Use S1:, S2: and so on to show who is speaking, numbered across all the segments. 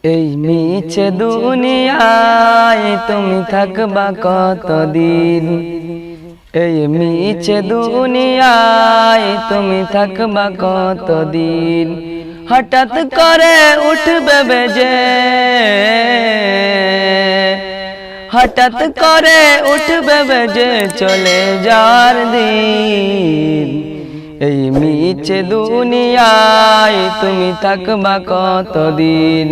S1: এই মিছে দুনিয়ায় তুমি থাকবা কতদিন, এই মিছে দুনিয়ায় তুমি থাকবা কতদিন। হঠাৎ করে উঠবে বেজে, হঠাৎ করে উঠবে বেজে চলে যার দিন। এই মিছে দুনিয়ায় তুমি থাকবা কতদিন,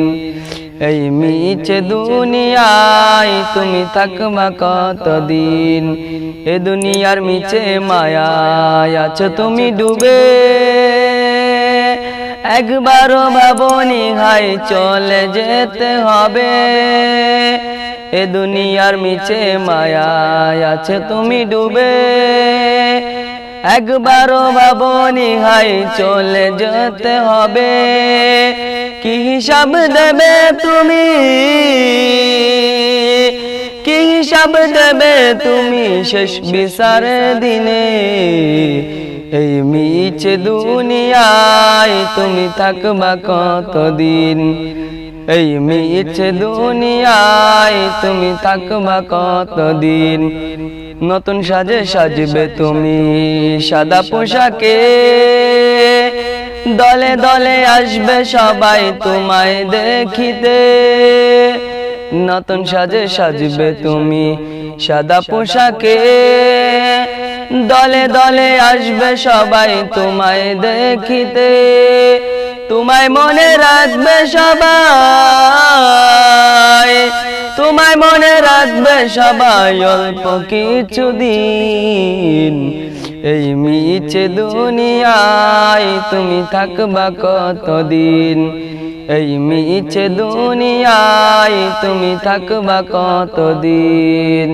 S1: এই মিছে দুনিয়ায় তুমি থাকবা কতদিন। এ দুনিয়ার মিছে মায়ায় আছো তুমি ডুবে, একবারও ভাবনি হাই চলে যেতে হবে। এ দুনিয়ার মিছে মায়ায় আছে তুমি ডুবে, একবারও ভাবনি হাই চলে যেতে হবে। কি হিসাব দেবে তুমি, কি হিসাব দেবে তুমি শেষ বিচারের দিনে। এই মিছে দুনিয়ায় তুমি থাকবা কতদিন, এই মিছে দুনিয়ায় তুমি থাকবা কতদিন। নতুন সাজে সাজবে তুমি সাদা পোশাকে, দলে দলে আসবে সবাই তোমায় দেখিতে। নতুন সাজে সাজবে তুমি সাদা পোশাকে, দলে দলে আসবে সবাই তোমায় দেখিতে। তোমায় মনে রাখবে সবাই, তোমায় মনে রাখবে সবাই অল্প কিছুদিন। এই মিছে দুনিয়ায় তুমি থাকবা কতদিন, এই মিছে দুনিয়ায় তুমি থাকবা কতদিন।